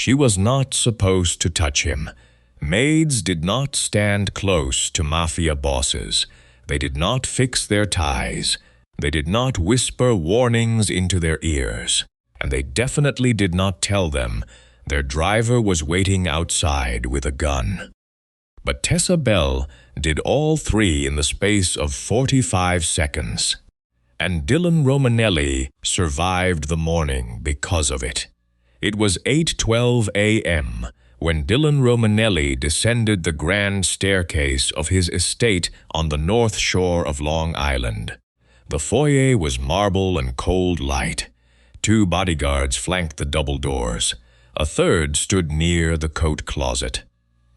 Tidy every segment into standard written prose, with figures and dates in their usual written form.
She was not supposed to touch him. Maids did not stand close to mafia bosses. They did not fix their ties. They did not whisper warnings into their ears. And they definitely did not tell them their driver was waiting outside with a gun. But Tessa Bell did all three in the space of 45 seconds. And Dylan Romanelli survived the morning because of it. It was 8:12 a.m. when Dylan Romanelli descended the grand staircase of his estate on the north shore of Long Island. The foyer was marble and cold light. 2 bodyguards flanked the double doors. A third stood near the coat closet.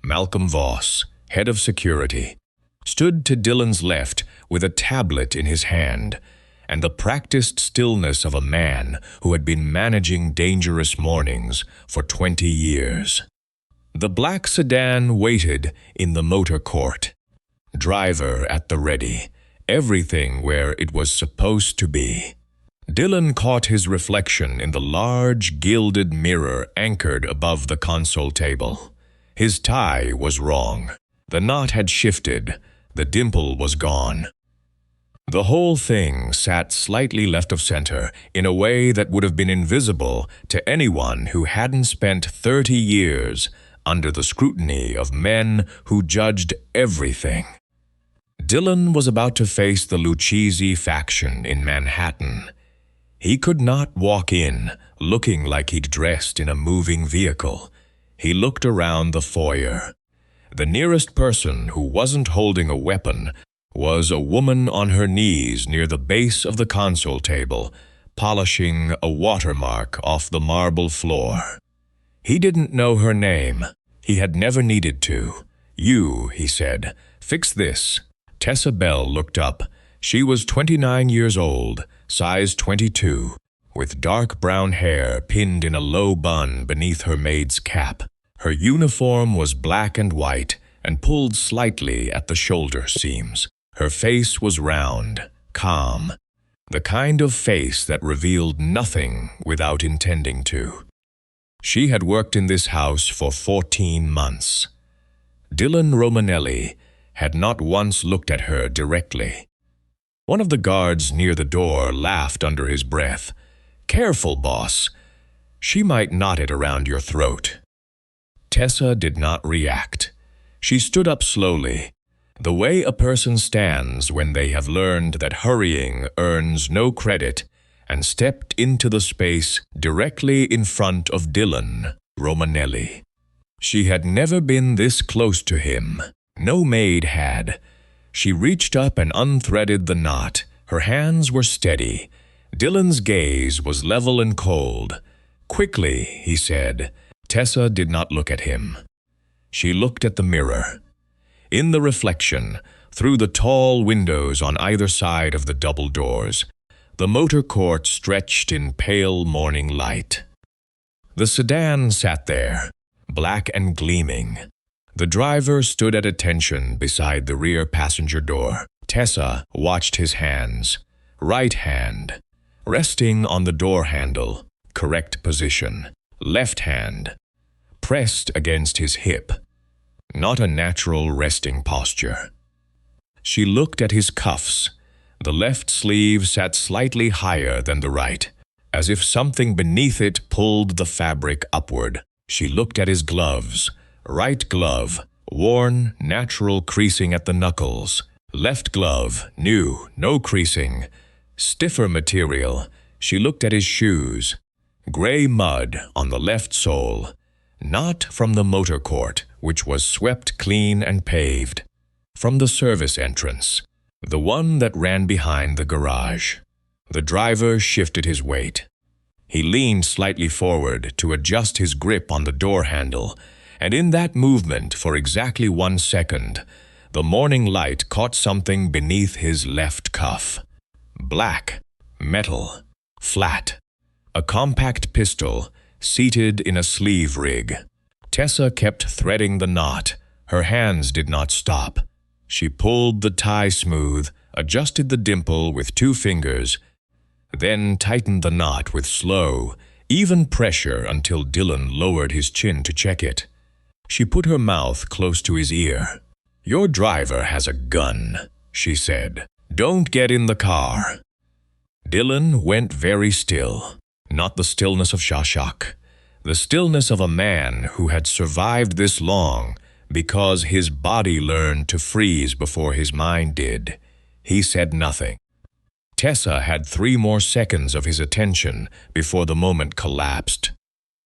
Malcolm Voss, head of security, stood to Dylan's left with a tablet in his hand and the practiced stillness of a man who had been managing dangerous mornings for 20 years. The black sedan waited in the motor court. Driver at the ready, everything where it was supposed to be. Dylan caught his reflection in the large gilded mirror anchored above the console table. His tie was wrong. The knot had shifted. The dimple was gone. The whole thing sat slightly left of center in a way that would have been invisible to anyone who hadn't spent 30 years under the scrutiny of men who judged everything. Dylan was about to face the Lucchese faction in Manhattan. He could not walk in looking like he'd dressed in a moving vehicle. He looked around the foyer. The nearest person who wasn't holding a weapon was a woman on her knees near the base of the console table, polishing a watermark off the marble floor. He didn't know her name. He had never needed to. "You," he said, "fix this." Tessa Bell looked up. She was 29 years old, size 22, with dark brown hair pinned in a low bun beneath her maid's cap. Her uniform was black and white and pulled slightly at the shoulder seams. Her face was round, calm, the kind of face that revealed nothing without intending to. She had worked in this house for 14 months. Dylan Romanelli had not once looked at her directly. One of the guards near the door laughed under his breath. "Careful, boss. She might knot it around your throat." Tessa did not react. She stood up slowly, the way a person stands when they have learned that hurrying earns no credit, and stepped into the space directly in front of Dylan Romanelli. She had never been this close to him. No maid had. She reached up and unthreaded the knot. Her hands were steady. Dylan's gaze was level and cold. "Quickly," he said. Tessa did not look at him. She looked at the mirror. In the reflection, through the tall windows on either side of the double doors, the motor court stretched in pale morning light. The sedan sat there, black and gleaming. The driver stood at attention beside the rear passenger door. Tessa watched his hands. Right hand, resting on the door handle, correct position. Left hand, pressed against his hip. Not a natural resting posture. She looked at his cuffs. The left sleeve sat slightly higher than the right, as if something beneath it pulled the fabric upward. She looked at his gloves. Right glove, worn, natural creasing at the knuckles. Left glove, new, no creasing. Stiffer material. She looked at his shoes. Gray mud on the left sole. Not from the motor court, which was swept clean and paved. From the service entrance, the one that ran behind the garage. The driver shifted his weight. He leaned slightly forward to adjust his grip on the door handle, and in that movement, for exactly 1 second, the morning light caught something beneath his left cuff. Black, metal, flat. A compact pistol, seated in a sleeve rig. Tessa kept threading the knot. Her hands did not stop. She pulled the tie smooth, adjusted the dimple with 2 fingers, then tightened the knot with slow, even pressure until Dylan lowered his chin to check it. She put her mouth close to his ear. "Your driver has a gun," she said. "Don't get in the car." Dylan went very still, not the stillness of Shashak, the stillness of a man who had survived this long because his body learned to freeze before his mind did. He said nothing. Tessa had 3 more seconds of his attention before the moment collapsed.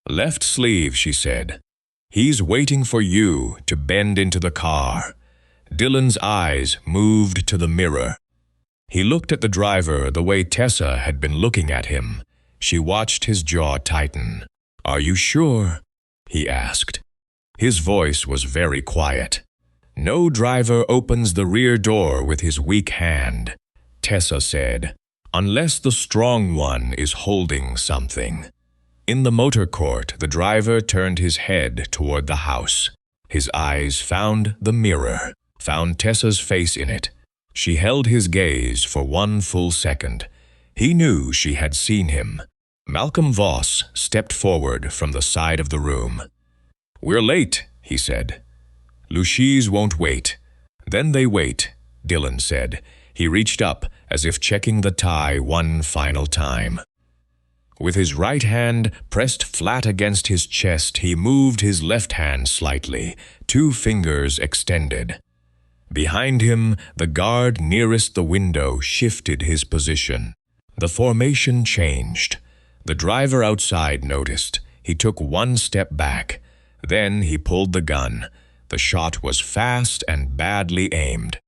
"Left sleeve," she said. "He's waiting for you to bend into the car." Dylan's eyes moved to the mirror. He looked at the driver the way Tessa had been looking at him. She watched his jaw tighten. "Are you sure?" he asked. His voice was very quiet. "No driver opens the rear door with his weak hand," Tessa said, "unless the strong one is holding something." In the motor court, the driver turned his head toward the house. His eyes found the mirror, found Tessa's face in it. She held his gaze for 1 full second. He knew she had seen him. Malcolm Voss stepped forward from the side of the room. "We're late," he said. "Lucies won't wait." "Then they wait," Dylan said. He reached up as if checking the tie one final time. With his right hand pressed flat against his chest, he moved his left hand slightly, 2 fingers extended. Behind him, the guard nearest the window shifted his position. The formation changed. The driver outside noticed. He took 1 step back. Then he pulled the gun. The shot was fast and badly aimed.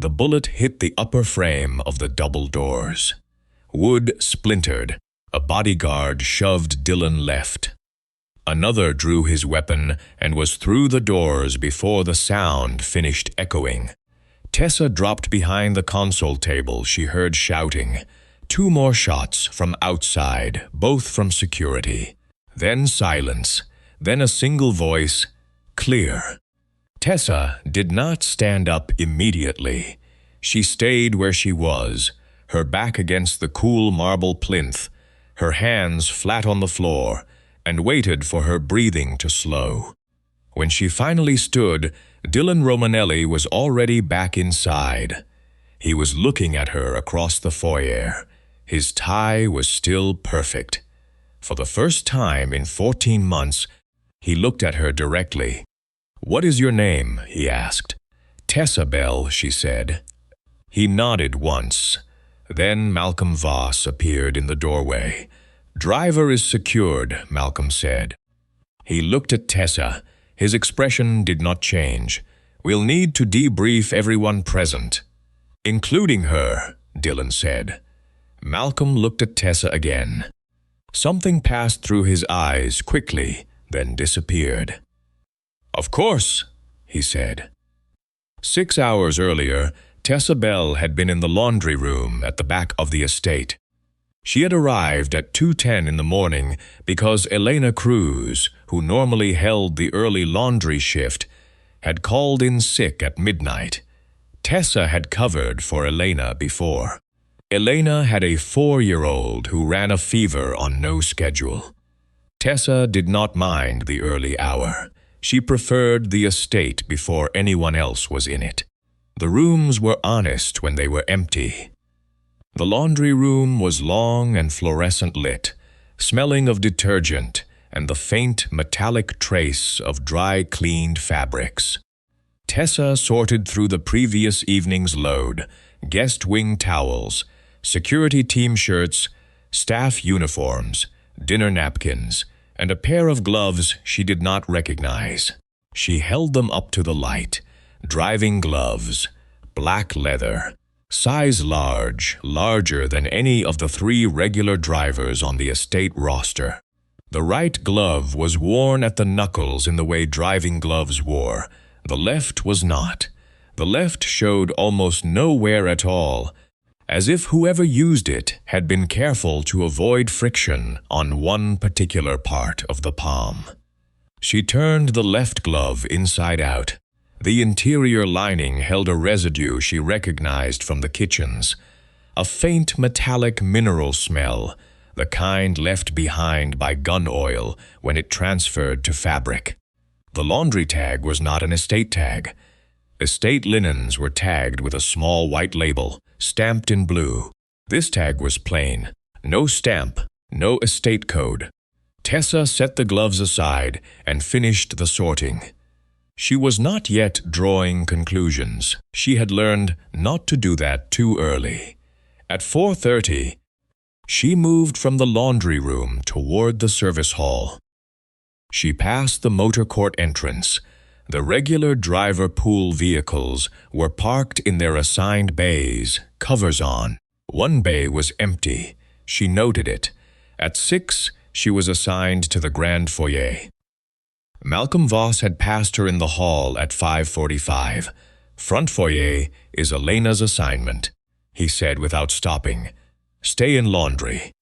The bullet hit the upper frame of the double doors. Wood splintered. A bodyguard shoved Dylan left. Another drew his weapon and was through the doors before the sound finished echoing. Tessa dropped behind the console table. She heard shouting. 2 more shots from outside, both from security. Then silence. Then a single voice, "Clear." Tessa did not stand up immediately. She stayed where she was, her back against the cool marble plinth, her hands flat on the floor, and waited for her breathing to slow. When she finally stood, Dylan Romanelli was already back inside. He was looking at her across the foyer. His tie was still perfect. For the first time in 14 months, he looked at her directly. "What is your name?" he asked. "Tessa Bell," she said. He nodded once. Then Malcolm Voss appeared in the doorway. "Driver is secured," Malcolm said. He looked at Tessa. His expression did not change. "We'll need to debrief everyone present." "Including her," Dylan said. Malcolm looked at Tessa again. Something passed through his eyes quickly, then disappeared. "Of course," he said. 6 hours earlier, Tessa Bell had been in the laundry room at the back of the estate. She had arrived at 2:10 in the morning because Elena Cruz, who normally held the early laundry shift, had called in sick at midnight. Tessa had covered for Elena before. Elena had a 4-year-old who ran a fever on no schedule. Tessa did not mind the early hour. She preferred the estate before anyone else was in it. The rooms were honest when they were empty. The laundry room was long and fluorescent lit, smelling of detergent and the faint metallic trace of dry-cleaned fabrics. Tessa sorted through the previous evening's load, guest wing towels, security team shirts, staff uniforms, dinner napkins, and a pair of gloves she did not recognize. She held them up to the light. Driving gloves, black leather, size large, larger than any of the 3 regular drivers on the estate roster. The right glove was worn at the knuckles in the way driving gloves wore. The left was not. The left showed almost no wear at all, as if whoever used it had been careful to avoid friction on one particular part of the palm. She turned the left glove inside out. The interior lining held a residue she recognized from the kitchens, a faint metallic mineral smell, the kind left behind by gun oil when it transferred to fabric. The laundry tag was not an estate tag. Estate linens were tagged with a small white label, stamped in blue. This tag was plain. No stamp, no estate code. Tessa set the gloves aside and finished the sorting. She was not yet drawing conclusions. She had learned not to do that too early. At 4:30, she moved from the laundry room toward the service hall. She passed the motor court entrance. The regular driver pool vehicles were parked in their assigned bays, covers on. One bay was empty. She noted it. At 6, she was assigned to the grand foyer. Malcolm Voss had passed her in the hall at 5:45. "Front foyer is Elena's assignment," he said without stopping. "Stay in laundry."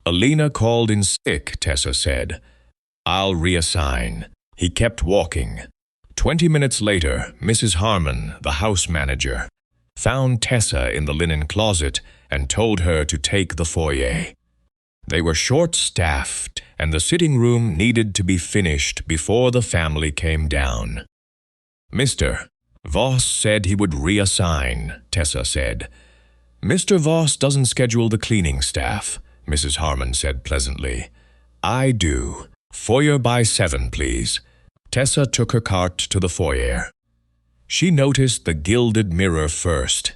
"Elena called in sick," Tessa said. "I'll reassign." He kept walking. 20 minutes later, Mrs. Harmon, the house manager, found Tessa in the linen closet and told her to take the foyer. They were short-staffed, and the sitting room needed to be finished before the family came down. "Mr. Voss said he would reassign," Tessa said. "Mr. Voss doesn't schedule the cleaning staff," Mrs. Harmon said pleasantly. "I do. Foyer by 7, please." Tessa took her cart to the foyer. She noticed the gilded mirror first.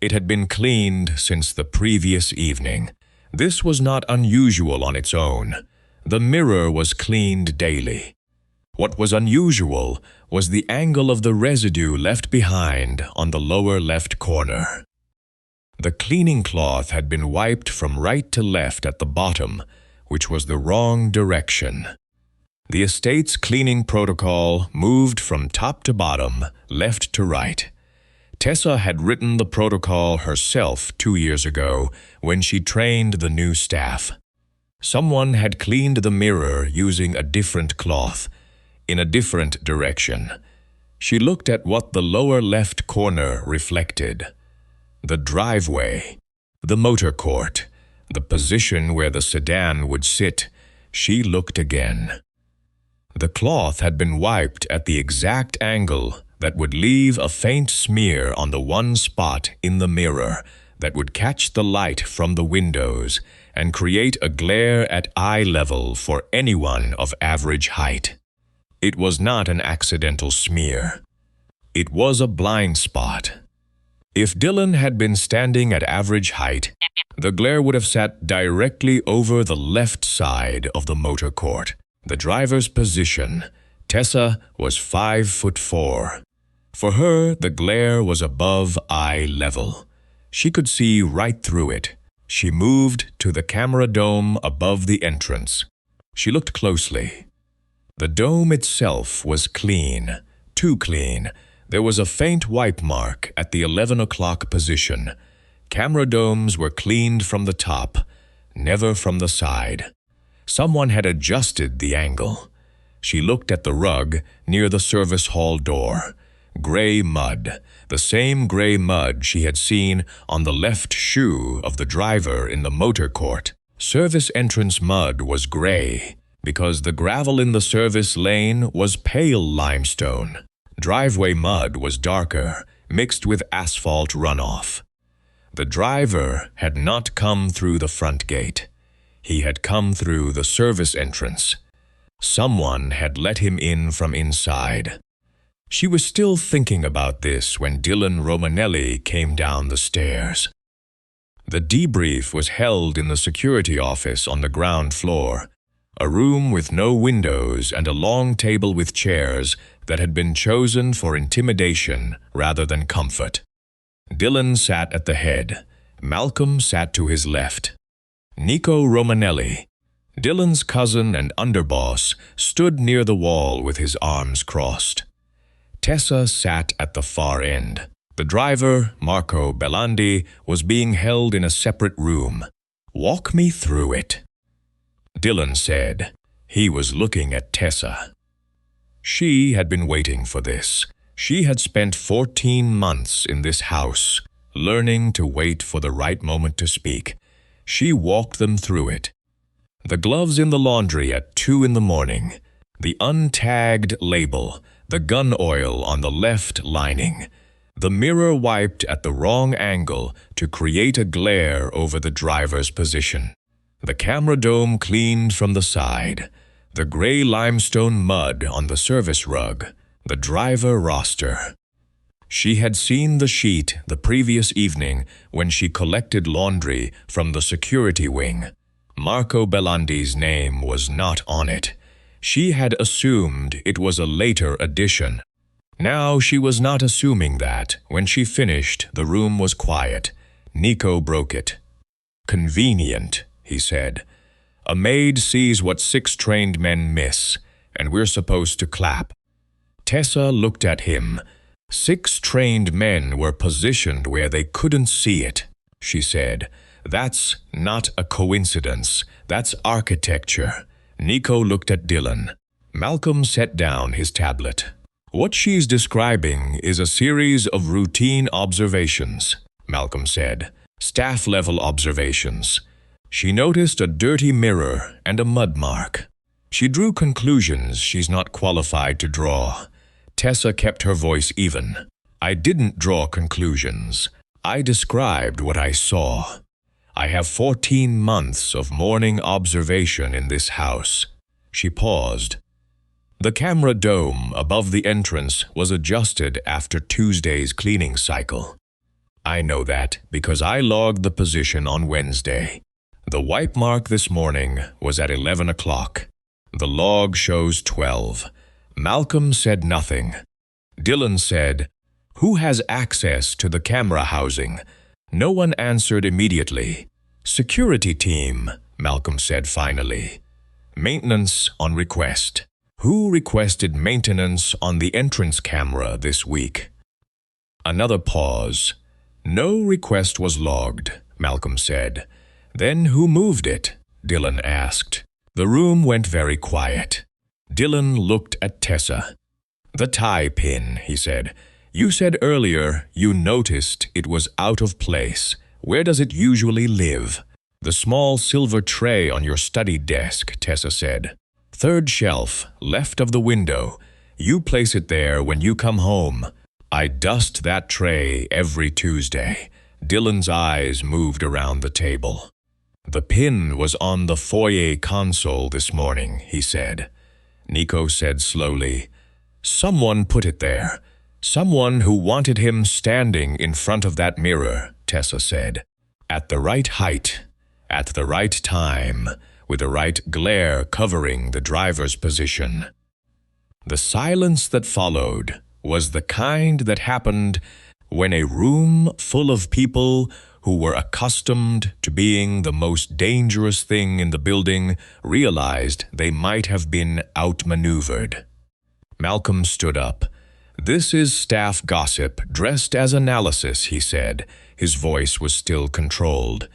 It had been cleaned since the previous evening. This was not unusual on its own. The mirror was cleaned daily. What was unusual was the angle of the residue left behind on the lower left corner. The cleaning cloth had been wiped from right to left at the bottom, which was the wrong direction. The estate's cleaning protocol moved from top to bottom, left to right. Tessa had written the protocol herself 2 years ago when she trained the new staff. Someone had cleaned the mirror using a different cloth, in a different direction. She looked at what the lower left corner reflected. The driveway, the motor court, the position where the sedan would sit. She looked again. The cloth had been wiped at the exact angle that would leave a faint smear on the one spot in the mirror that would catch the light from the windows and create a glare at eye level for anyone of average height. It was not an accidental smear. It was a blind spot. If Dylan had been standing at average height, the glare would have sat directly over the left side of the motor court. The driver's position. Tessa was 5'4". For her, the glare was above eye level. She could see right through it. She moved to the camera dome above the entrance. She looked closely. The dome itself was clean, too clean. There was a faint wipe mark at the 11 o'clock position. Camera domes were cleaned from the top, never from the side. Someone had adjusted the angle. She looked at the rug near the service hall door. Gray mud, the same gray mud she had seen on the left shoe of the driver in the motor court. Service entrance mud was gray because the gravel in the service lane was pale limestone. Driveway mud was darker, mixed with asphalt runoff. The driver had not come through the front gate. He had come through the service entrance. Someone had let him in from inside. She was still thinking about this when Dylan Romanelli came down the stairs. The debrief was held in the security office on the ground floor, a room with no windows and a long table with chairs that had been chosen for intimidation rather than comfort. Dylan sat at the head. Malcolm sat to his left. Nico Romanelli, Dylan's cousin and underboss, stood near the wall with his arms crossed. Tessa sat at the far end. The driver, Marco Bellandi, was being held in a separate room. "Walk me through it," Dylan said. He was looking at Tessa. She had been waiting for this. She had spent 14 months in this house, learning to wait for the right moment to speak. She walked them through it. The gloves in the laundry at 2 in the morning, the untagged label, the gun oil on the left lining, the mirror wiped at the wrong angle to create a glare over the driver's position, the camera dome cleaned from the side, the gray limestone mud on the service rug, the driver roster. She had seen the sheet the previous evening when she collected laundry from the security wing. Marco Bellandi's name was not on it. She had assumed it was a later addition. Now she was not assuming that. When she finished, the room was quiet. Nico broke it. "Convenient," he said. "A maid sees what 6 trained men miss, and we're supposed to clap." Tessa looked at him. 6 trained men were positioned where they couldn't see it, she said. "That's not a coincidence. That's architecture." Nico looked at Dylan. Malcolm set down his tablet. "What she's describing is a series of routine observations," Malcolm said. "Staff-level observations. She noticed a dirty mirror and a mud mark. She drew conclusions she's not qualified to draw." Tessa kept her voice even. "I didn't draw conclusions. I described what I saw. I have 14 months of morning observation in this house." She paused. The camera dome above the entrance was adjusted after Tuesday's cleaning cycle. "I know that because I logged the position on Wednesday. The wipe mark this morning was at 11 o'clock. The log shows 12. Malcolm said nothing. Dylan said, "Who has access to the camera housing?" No one answered immediately. "Security team," Malcolm said finally. "Maintenance on request." "Who requested maintenance on the entrance camera this week?" Another pause. "No request was logged," Malcolm said. "Then who moved it?" Dylan asked. The room went very quiet. Dylan looked at Tessa. "The tie pin," he said. "You said earlier you noticed it was out of place. Where does it usually live?" "The small silver tray on your study desk," Tessa said. "Third shelf, left of the window. You place it there when you come home." "I dust that tray every Tuesday." Dylan's eyes moved around the table. "The pin was on the foyer console this morning," he said. Nico said slowly, "Someone put it there. Someone who wanted him standing in front of that mirror," Tessa said. "At the right height, at the right time, with the right glare covering the driver's position." The silence that followed was the kind that happened when a room full of people who were accustomed to being the most dangerous thing in the building realized they might have been outmaneuvered. Malcolm stood up. "This is staff gossip dressed as analysis," he said. His voice was still controlled.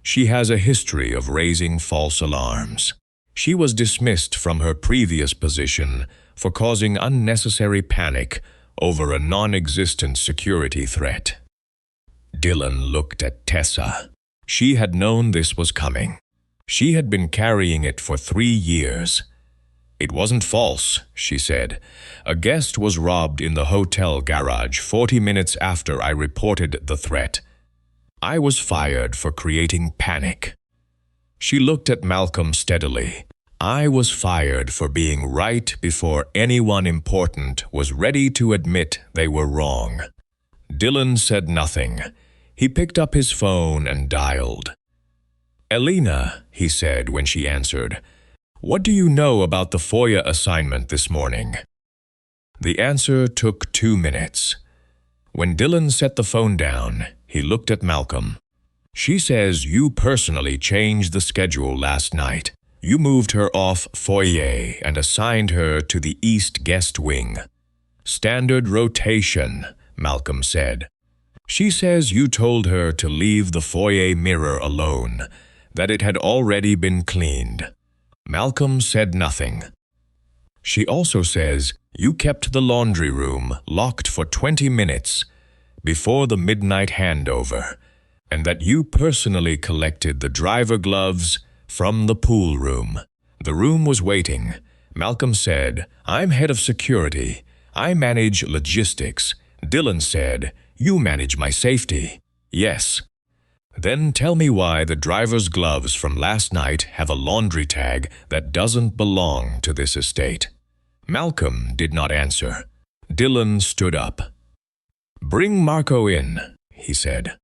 "She has a history of raising false alarms. She was dismissed from her previous position for causing unnecessary panic over a non-existent security threat." Dylan looked at Tessa. She had known this was coming. She had been carrying it for 3 years. "It wasn't false," she said. "A guest was robbed in the hotel garage 40 minutes after I reported the threat. I was fired for creating panic." She looked at Malcolm steadily. "I was fired for being right before anyone important was ready to admit they were wrong." Dylan said nothing. He picked up his phone and dialed. "Elena," he said when she answered, "what do you know about the foyer assignment this morning?" The answer took 2 minutes. When Dylan set the phone down, he looked at Malcolm. "She says you personally changed the schedule last night. You moved her off foyer and assigned her to the East Guest Wing." "Standard rotation," Malcolm said. "She says you told her to leave the foyer mirror alone, that it had already been cleaned." Malcolm said nothing. "She also says you kept the laundry room locked for 20 minutes before the midnight handover, and that you personally collected the driver gloves, From the pool room. The room was waiting. Malcolm said, "I'm head of security. I manage logistics." Dylan said, "You manage my safety." "Yes." "Then tell me why the driver's gloves from last night have a laundry tag that doesn't belong to this estate." Malcolm did not answer. Dylan stood up. "Bring Marco in," he said.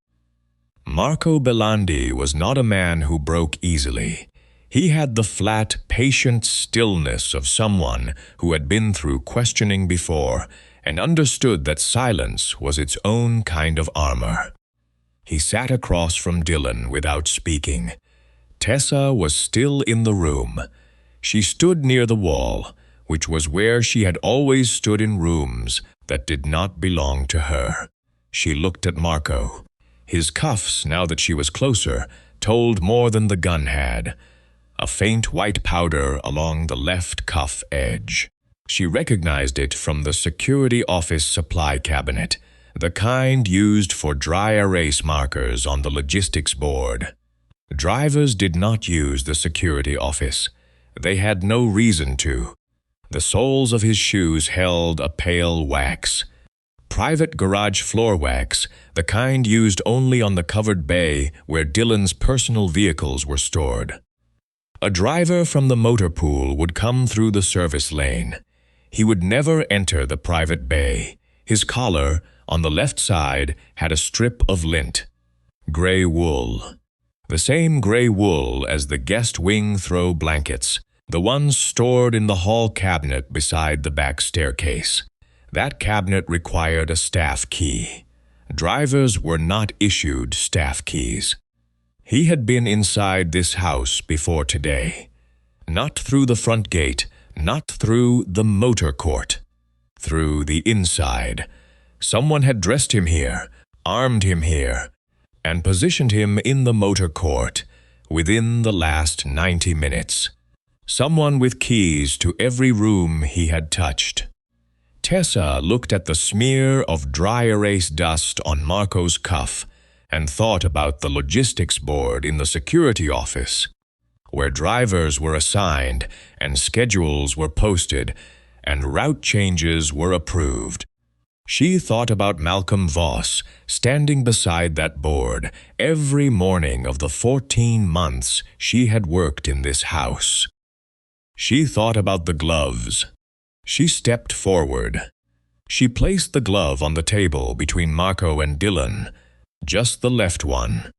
Marco Belandi was not a man who broke easily. He had the flat, patient stillness of someone who had been through questioning before and understood that silence was its own kind of armor. He sat across from Dylan without speaking. Tessa was still in the room. She stood near the wall, which was where she had always stood in rooms that did not belong to her. She looked at Marco. His cuffs, now that she was closer, told more than the gun had. A faint white powder along the left cuff edge. She recognized it from the security office supply cabinet, the kind used for dry erase markers on the logistics board. Drivers did not use the security office. They had no reason to. The soles of his shoes held a pale wax. Private garage floor wax, the kind used only on the covered bay where Dylan's personal vehicles were stored. A driver from the motor pool would come through the service lane. He would never enter the private bay. His collar, on the left side, had a strip of lint. Gray wool. The same gray wool as the guest wing throw blankets, the ones stored in the hall cabinet beside the back staircase. That cabinet required a staff key. Drivers were not issued staff keys. He had been inside this house before today. Not through the front gate, not through the motor court. Through the inside. Someone had dressed him here, armed him here, and positioned him in the motor court within the last 90 minutes. Someone with keys to every room he had touched. Tessa looked at the smear of dry erase dust on Marco's cuff and thought about the logistics board in the security office, where drivers were assigned and schedules were posted and route changes were approved. She thought about Malcolm Voss standing beside that board every morning of the 14 months she had worked in this house. She thought about the gloves. She stepped forward. She placed the glove on the table between Marco and Dylan, just the left one.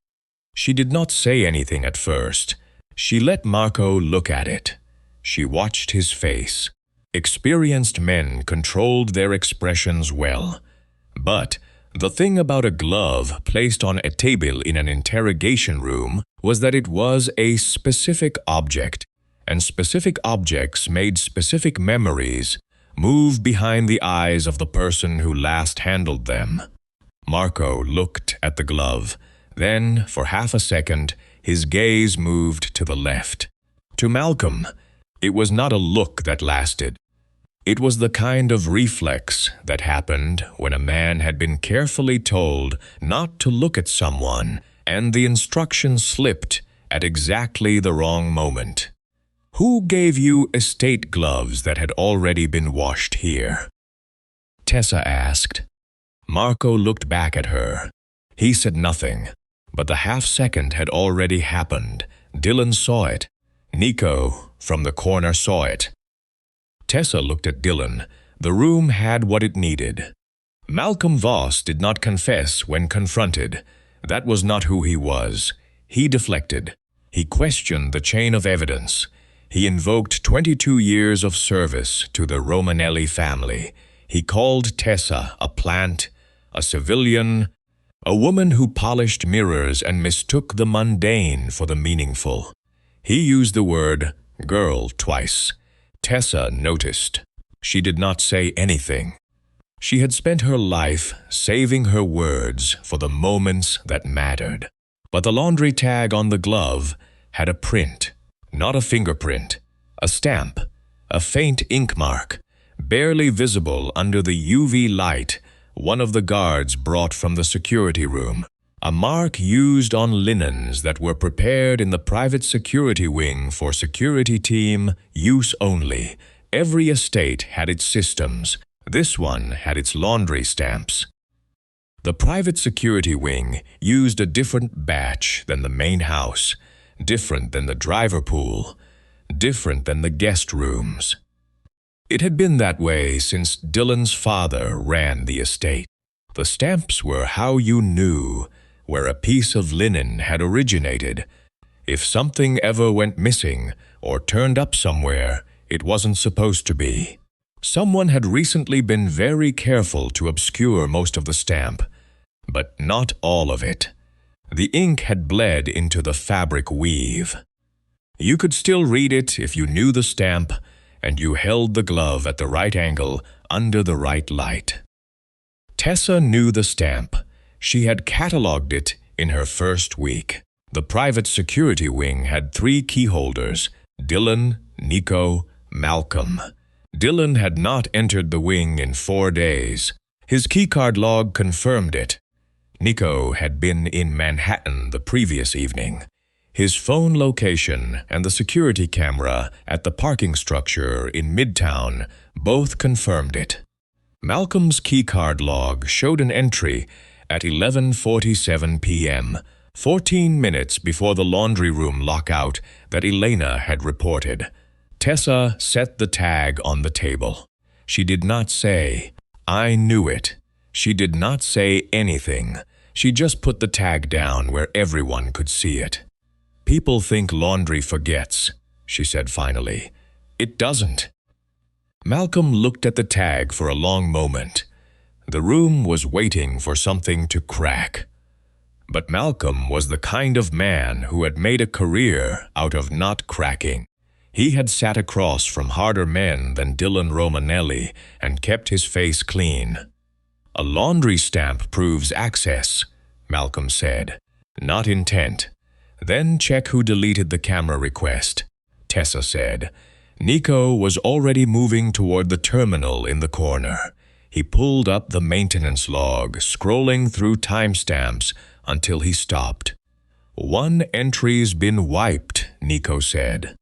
She did not say anything at first. She let Marco look at it. She watched his face. Experienced men controlled their expressions well. But the thing about a glove placed on a table in an interrogation room was that it was a specific object, and specific objects made specific memories move behind the eyes of the person who last handled them. Marco looked at the glove. Then, for half a second, his gaze moved to the left. To Malcolm, it was not a look that lasted. It was the kind of reflex that happened when a man had been carefully told not to look at someone, and the instruction slipped at exactly the wrong moment. "Who gave you estate gloves that had already been washed here?" Tessa asked. Marco looked back at her. He said nothing, but the half-second had already happened. Dylan saw it. Nico, from the corner, saw it. Tessa looked at Dylan. The room had what it needed. Malcolm Voss did not confess when confronted. That was not who he was. He deflected. He questioned the chain of evidence. He invoked 22 years of service to the Romanelli family. He called Tessa a plant, a civilian, a woman who polished mirrors and mistook the mundane for the meaningful. He used the word girl twice. Tessa noticed. She did not say anything. She had spent her life saving her words for the moments that mattered. But the laundry tag on the glove had a print, not a fingerprint, a stamp, a faint ink mark, barely visible under the UV light one of the guards brought from the security room. A mark used on linens that were prepared in the private security wing for security team use only. Every estate had its systems. This one had its laundry stamps. The private security wing used a different batch than the main house, different than the driver pool, different than the guest rooms. It had been that way since Dylan's father ran the estate. The stamps were how you knew where a piece of linen had originated. If something ever went missing or turned up somewhere it wasn't supposed to be. Someone had recently been very careful to obscure most of the stamp, but not all of it. The ink had bled into the fabric weave. You could still read it if you knew the stamp and you held the glove at the right angle under the right light. Tessa knew the stamp. She had catalogued it in her first week. The private security wing had 3 key holders: Dylan, Nico, Malcolm. Dylan had not entered the wing in 4 days. His keycard log confirmed it. Nico had been in Manhattan the previous evening. His phone location and the security camera at the parking structure in Midtown both confirmed it. Malcolm's keycard log showed an entry at 11:47 p.m., 14 minutes before the laundry room lockout that Elena had reported. Tessa set the tag on the table. She did not say, "I knew it." She did not say anything. She just put the tag down where everyone could see it. "People think laundry forgets," she said finally. "It doesn't." Malcolm looked at the tag for a long moment. The room was waiting for something to crack. But Malcolm was the kind of man who had made a career out of not cracking. He had sat across from harder men than Dylan Romanelli and kept his face clean. "A laundry stamp proves access," Malcolm said, "not intent." "Then check who deleted the camera request," Tessa said. Nico was already moving toward the terminal in the corner. He pulled up the maintenance log, scrolling through timestamps until he stopped. "One entry's been wiped," Nico said.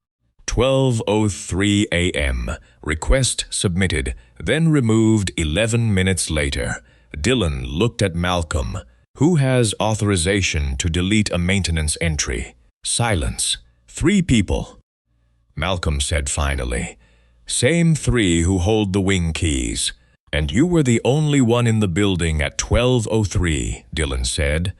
12:03 a.m. Request submitted, then removed 11 minutes later. Dylan looked at Malcolm. "Who has authorization to delete a maintenance entry?" Silence. "3 people." Malcolm said finally. "Same 3 who hold the wing keys. And you were the only one in the building at 12:03, Dylan said.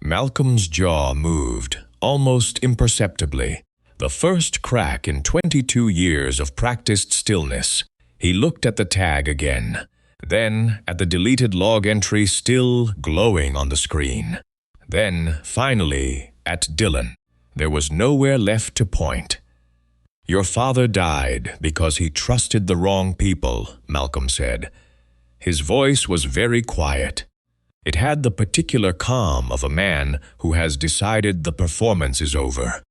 Malcolm's jaw moved, almost imperceptibly. The first crack in 22 years of practiced stillness. He looked at the tag again, then at the deleted log entry still glowing on the screen. Then, finally, at Dylan. There was nowhere left to point. "Your father died because he trusted the wrong people," Malcolm said. His voice was very quiet. It had the particular calm of a man who has decided the performance is over.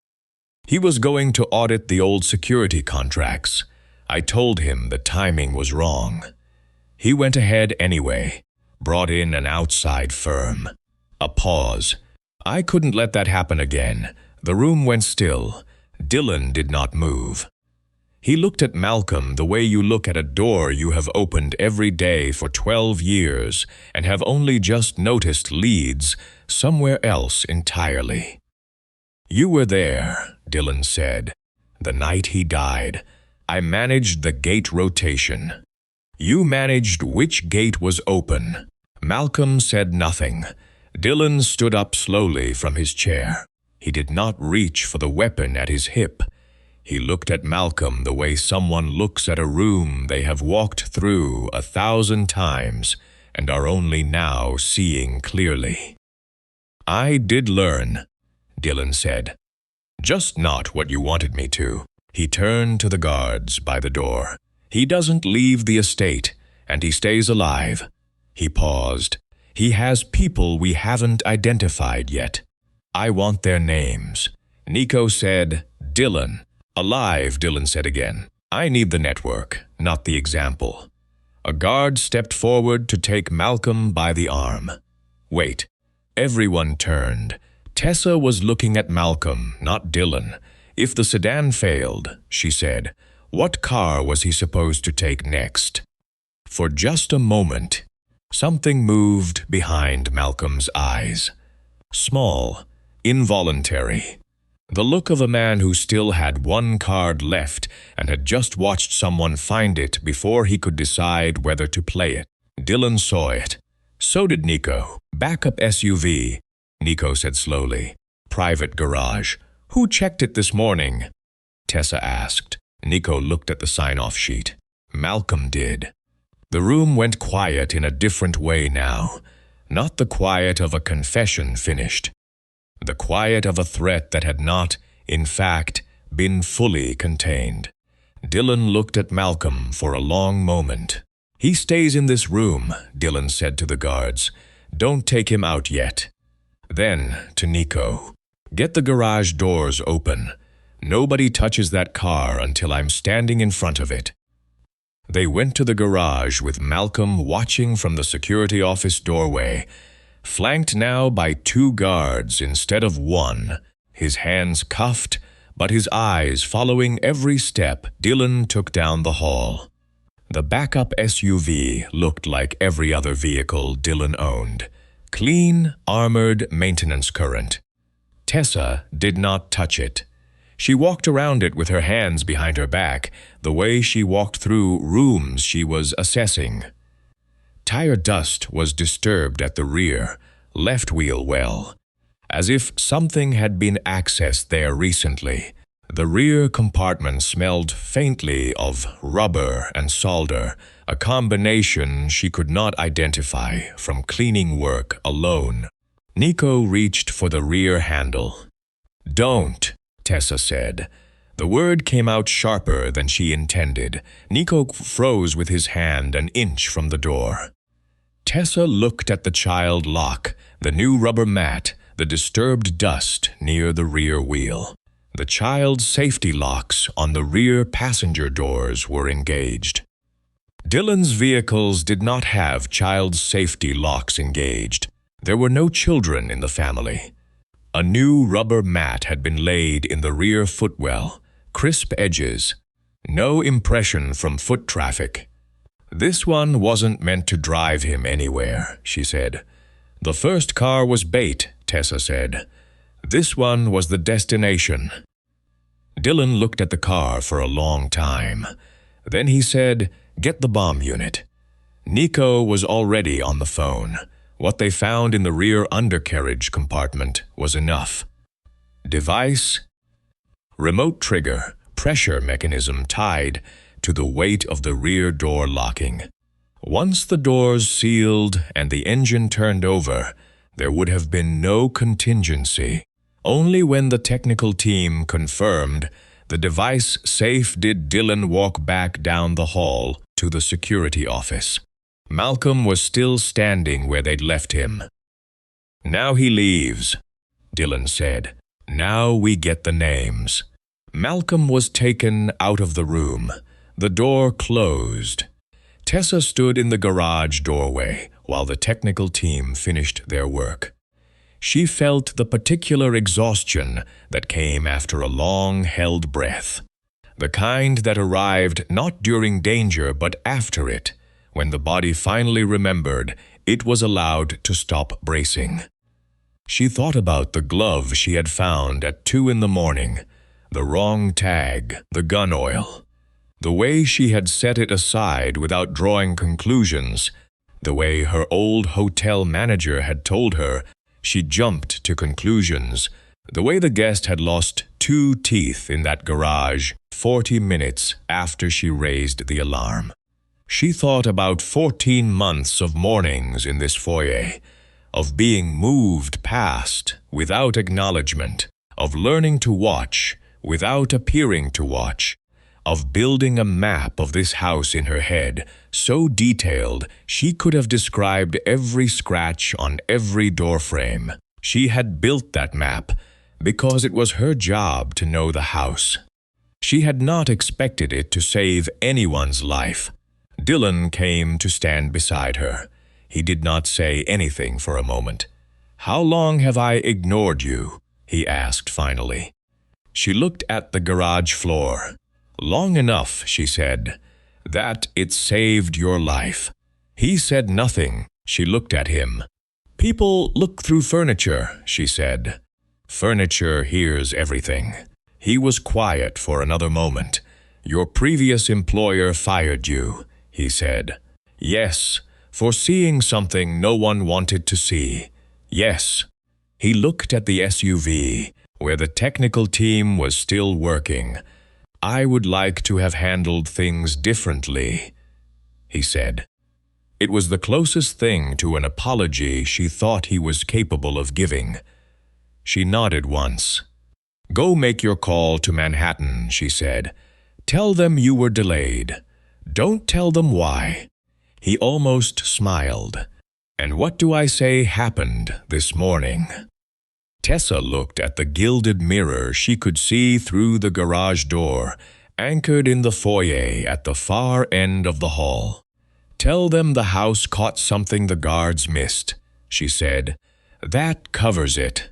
He was going to audit the old security contracts. I told him the timing was wrong. He went ahead anyway, brought in an outside firm. A pause. I couldn't let that happen again. The room went still. Dylan did not move. He looked at Malcolm the way you look at a door you have opened every day for 12 years and have only just noticed leads somewhere else entirely. "You were there," Dylan said. "The night he died. I managed the gate rotation. You managed which gate was open." Malcolm said nothing. Dylan stood up slowly from his chair. He did not reach for the weapon at his hip. He looked at Malcolm the way someone looks at a room they have walked through 1,000 times and are only now seeing clearly. "I did learn," Dylan said. "Just not what you wanted me to." He turned to the guards by the door. "He doesn't leave the estate, and he stays alive." He paused. "He has people we haven't identified yet. I want their names." Nico said, "Dylan." "Alive," Dylan said again. "I need the network, not the example." A guard stepped forward to take Malcolm by the arm. "Wait." Everyone turned. Tessa was looking at Malcolm, not Dylan. If the sedan failed, she said, what car was he supposed to take next? For just a moment, something moved behind Malcolm's eyes. Small, involuntary. The look of a man who still had one card left and had just watched someone find it before he could decide whether to play it. Dylan saw it. So did Nico. Backup SUV, Nico said slowly. Private garage. Who checked it this morning? Tessa asked. Nico looked at the sign-off sheet. Malcolm did. The room went quiet in a different way now. Not the quiet of a confession finished. The quiet of a threat that had not, in fact, been fully contained. Dylan looked at Malcolm for a long moment. He stays in this room, Dylan said to the guards. Don't take him out yet. Then, to Nico, get the garage doors open. Nobody touches that car until I'm standing in front of it. They went to the garage with Malcolm watching from the security office doorway, flanked now by 2 guards instead of 1, his hands cuffed, but his eyes following every step Dylan took down the hall. The backup SUV looked like every other vehicle Dylan owned. Clean, armored maintenance current. Tessa did not touch it. She walked around it with her hands behind her back, the way she walked through rooms she was assessing. Tire dust was disturbed at the rear, left wheel well, as if something had been accessed there recently. The rear compartment smelled faintly of rubber and solder, a combination she could not identify from cleaning work alone. Nico reached for the rear handle. Don't, Tessa said. The word came out sharper than she intended. Nico froze with his hand an inch from the door. Tessa looked at the child lock, the new rubber mat, the disturbed dust near the rear wheel. The child's safety locks on the rear passenger doors were engaged. Dylan's vehicles did not have child safety locks engaged. There were no children in the family. A new rubber mat had been laid in the rear footwell, crisp edges, no impression from foot traffic. This one wasn't meant to drive him anywhere, she said. The first car was bait, Tessa said. This one was the destination. Dylan looked at the car for a long time. Then he said, "Get the bomb unit." Nico was already on the phone. What they found in the rear undercarriage compartment was enough. Device, remote trigger, pressure mechanism tied to the weight of the rear door locking. Once the doors sealed and the engine turned over, there would have been no contingency. Only when the technical team confirmed the device safe did Dylan walk back down the hall to the security office. Malcolm was still standing where they'd left him. "Now he leaves," Dylan said. "Now we get the names." Malcolm was taken out of the room. The door closed. Tessa stood in the garage doorway while the technical team finished their work. She felt the particular exhaustion that came after a long-held breath, the kind that arrived not during danger but after it, when the body finally remembered it was allowed to stop bracing. She thought about the glove she had found at 2 in the morning, the wrong tag, the gun oil, the way she had set it aside without drawing conclusions, the way her old hotel manager had told her she jumped to conclusions, the way the guest had lost 2 teeth in that garage 40 minutes after she raised the alarm. She thought about 14 months of mornings in this foyer, of being moved past without acknowledgement, of learning to watch without appearing to watch, of building a map of this house in her head, so detailed she could have described every scratch on every doorframe. She had built that map because it was her job to know the house. She had not expected it to save anyone's life. Dylan came to stand beside her. He did not say anything for a moment. "How long have I ignored you?" he asked finally. She looked at the garage floor. "Long enough," she said, "that it saved your life." He said nothing. She looked at him. "People look through furniture," she said. "Furniture hears everything." He was quiet for another moment. "Your previous employer fired you," he said. "Yes, for seeing something no one wanted to see. Yes." He looked at the SUV, where the technical team was still working. "I would like to have handled things differently," he said. It was the closest thing to an apology she thought he was capable of giving. She nodded once. "Go make your call to Manhattan," she said. "Tell them you were delayed. Don't tell them why." He almost smiled. "And what do I say happened this morning?" Tessa looked at the gilded mirror she could see through the garage door, anchored in the foyer at the far end of the hall. "Tell them the house caught something the guards missed," she said. "That covers it."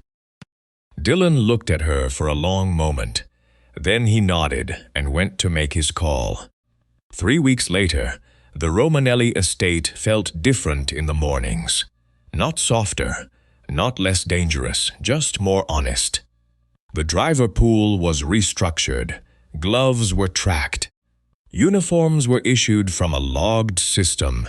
Dylan looked at her for a long moment. Then he nodded and went to make his call. 3 weeks later, the Romanelli estate felt different in the mornings. Not softer, not less dangerous, just more honest. The driver pool was restructured. Gloves were tracked. Uniforms were issued from a logged system.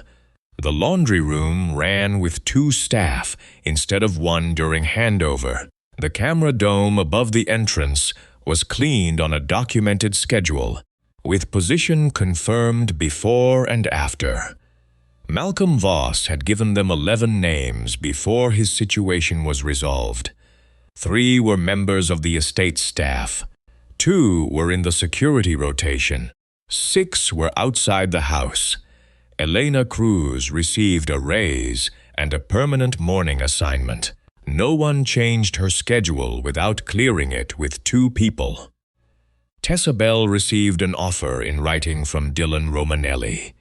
The laundry room ran with 2 staff instead of 1 during handover. The camera dome above the entrance was cleaned on a documented schedule, with position confirmed before and after. Malcolm Voss had given them 11 names before his situation was resolved. 3 were members of the estate staff. 2 were in the security rotation. 6 were outside the house. Elena Cruz received a raise and a permanent morning assignment. No one changed her schedule without clearing it with 2 people. Tessa Bell received an offer in writing from Dylan Romanelli.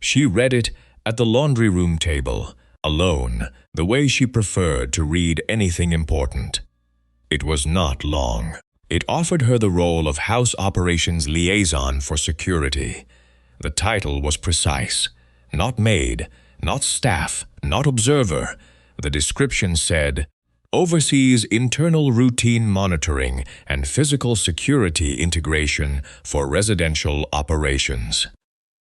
She read it at the laundry room table, alone, the way she preferred to read anything important. It was not long. It offered her the role of House Operations Liaison for Security. The title was precise. Not maid, not staff, not observer. The description said, "Oversees internal routine monitoring and physical security integration for residential operations."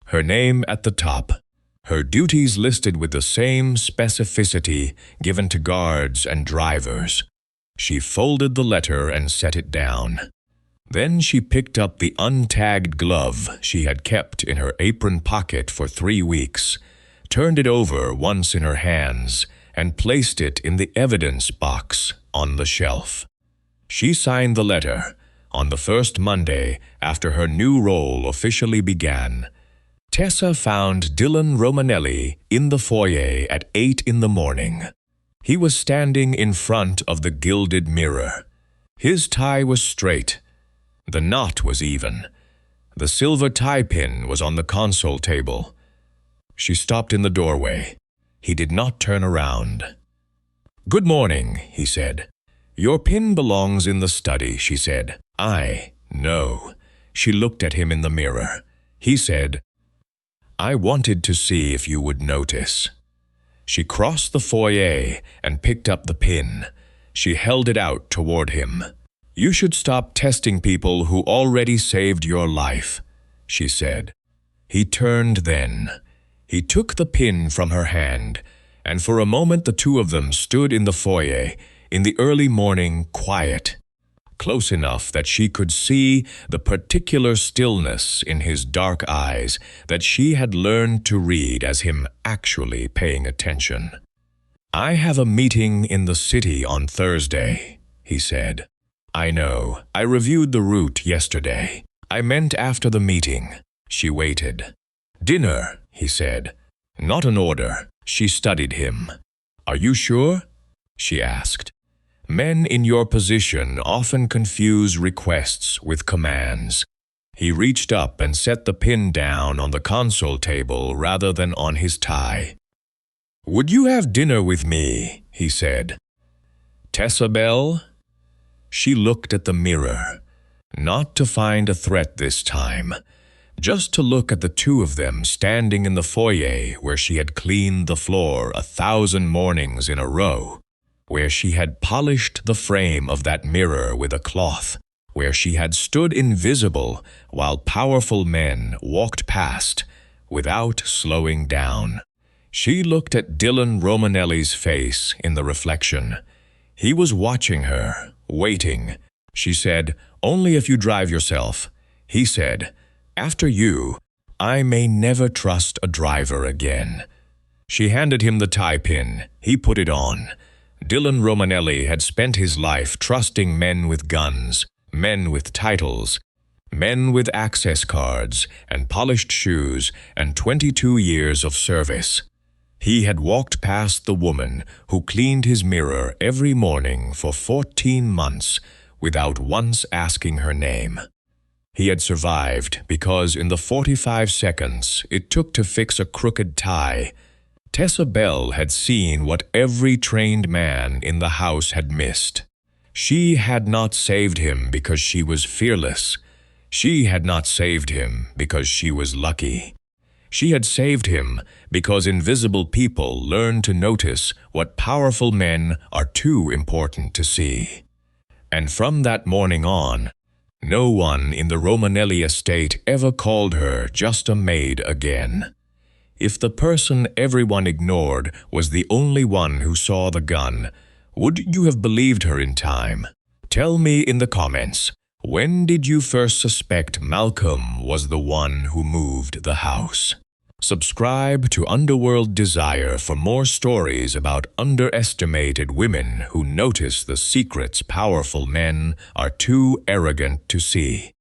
Her name at the top. Her duties listed with the same specificity given to guards and drivers. She folded the letter and set it down. Then she picked up the untagged glove she had kept in her apron pocket for 3 weeks, turned it over once in her hands, and placed it in the evidence box on the shelf. She signed the letter on the first Monday after her new role officially began. Tessa found Dylan Romanelli in the foyer at 8 in the morning. He was standing in front of the gilded mirror. His tie was straight. The knot was even. The silver tie pin was on the console table. She stopped in the doorway. He did not turn around. "Good morning," he said. "Your pin belongs in the study," she said. "I know." She looked at him in the mirror. He said, "I wanted to see if you would notice." She crossed the foyer and picked up the pin. She held it out toward him. "You should stop testing people who already saved your life," she said. He turned then. He took the pin from her hand, and for a moment the 2 of them stood in the foyer, in the early morning, quiet, close enough that she could see the particular stillness in his dark eyes that she had learned to read as him actually paying attention. "I have a meeting in the city on Thursday," he said. "I know. I reviewed the route yesterday. I meant after the meeting." She waited. "Dinner," he said. "Not an order." She studied him. "Are you sure?" she asked. "Men in your position often confuse requests with commands." He reached up and set the pin down on the console table rather than on his tie. "Would you have dinner with me?" he said. Tessa Bell? She looked at the mirror, not to find a threat this time, just to look at the two of them standing in the foyer where she had cleaned the floor 1,000 mornings in a row, where she had polished the frame of that mirror with a cloth, where she had stood invisible while powerful men walked past without slowing down. She looked at Dylan Romanelli's face in the reflection. He was watching her, waiting. She said, "Only if you drive yourself." He said, "After you, I may never trust a driver again." She handed him the tie pin. He put it on. Dylan Romanelli had spent his life trusting men with guns, men with titles, men with access cards and polished shoes and 22 years of service. He had walked past the woman who cleaned his mirror every morning for 14 months without once asking her name. He had survived because in the 45 seconds it took to fix a crooked tie, Tessa Bell had seen what every trained man in the house had missed. She had not saved him because she was fearless. She had not saved him because she was lucky. She had saved him because invisible people learn to notice what powerful men are too important to see. And from that morning on, no one in the Romanelli estate ever called her just a maid again. If the person everyone ignored was the only one who saw the gun, would you have believed her in time? Tell me in the comments, when did you first suspect Malcolm was the one who moved the house? Subscribe to Underworld Desire for more stories about underestimated women who notice the secrets powerful men are too arrogant to see.